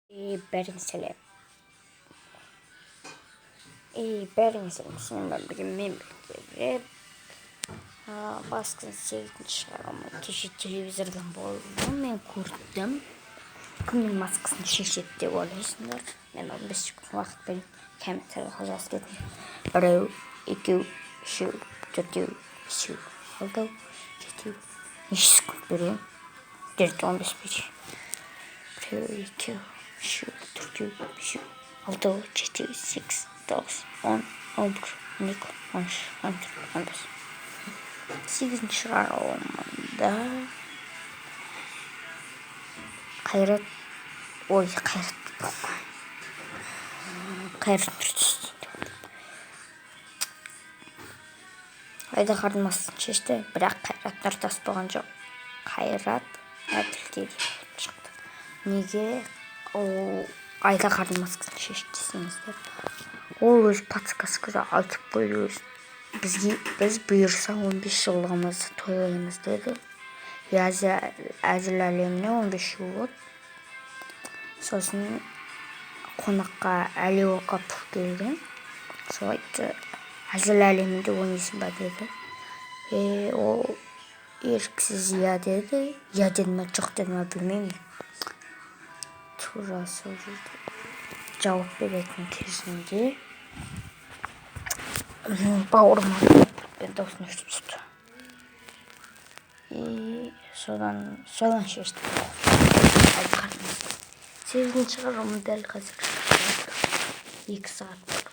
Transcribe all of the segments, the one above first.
Бәріңе сәлем. Бәріңе сәлем. Сенің бірге мен беріп. Басқын 8-ші шығарымы кеше телевизордан болды. Мен көрдім. Кімнің маскасын шешеді деп ойлайсыңдар. Мен 15 секунд уақыт берейін. Комментарийға жазып кетіңдер. 1, 2, 3, 4, 5, 6, 7. Неше секунд берейін? 15 берейін. 1, 2, 3, 4, 5, 6, 7, 8, 9, 10, 11, 12, 13, 14, 15. 8-ші шығарылымында Қайрат Нұртас Айдаһардың маскасын шешті, бірақ Қайрат Нұртас болған жоқ. Қайрат Әділгерей шықты. Неге ол Айдаһардың маскасын шешті десеңіздер, ол өз подсказкада айтып қойды. Біз бұйырса 15 жылдығымызды тойлаймыз деді. Әзіл әлеміне 15 жыл болды. Сосын қонаққа Әли Оқапов келген. Сол айтты, әзіл әлемінде ойнайсың ба деді. Ол еріксіз иә деді. Я деді ме жоқ деді ме білмеймін. Тура сол жерде жауап беретін кезінде бауырыма мен даусын өшіріп түсті. Содан шештім. 8-ші шығарылымы дәл қазір 2 сағат болды.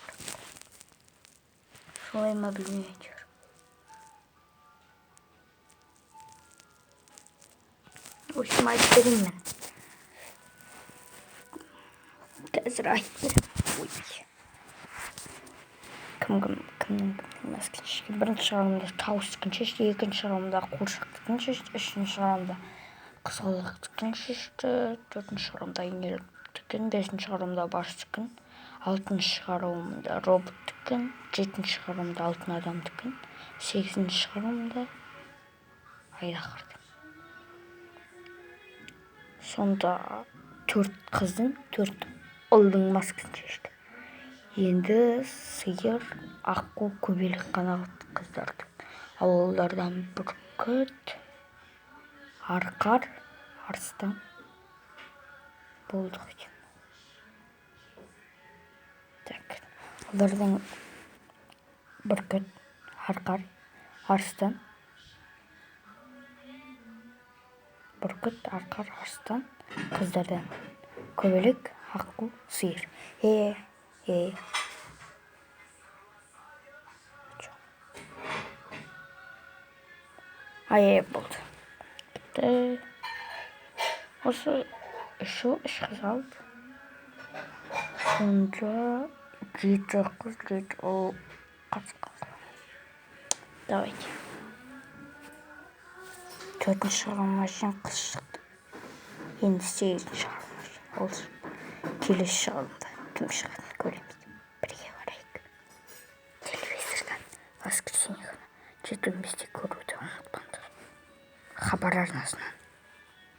Солай ма білмеймін әйтеуір. Осыны айтып берейін мен. Қазір айтып берейін. Кімнің маскасын шешті? 1-ші шығарылымда Тауыстікін шешті, 2-ші шығарылымда Қуыршақтікін шешті, 3-ші шығарылымда Қызғалдақтікін шешті, 4-ші шығарылымда Инеліктікін, 5-ші шығарылымда Барстікін, 6-ші шығарылымда Роботтікін, 7-ші шығарылымда Алтын Адамдікін, 8-ші шығарылымда Айдаһардың. Сонда 4 қыздың, 4 ұлдың маскасын шешті. Енді сиыр, аққу, көбелек қана қалды қыздардың. Ал олардан бүркіт, арқар, арыстан болды ғой. Олардан бүркіт, арқар, арыстан, қыздардан көбелек, аққу, сиыр. Болды. Осы үші қалды. Сонда 7 қыз, 7 ұл қатысып қалды. Давайте. 4-ші шығарылымға шейін қыз шықты. Енді 8-ші шығарылымға шейін. Келесі шығарылымда кім шығатынын көреміз. Бірге барайық. Телевизордан воскресенье күні 7:15-де көруді ұмытпаңдар. Хабар арнасынан.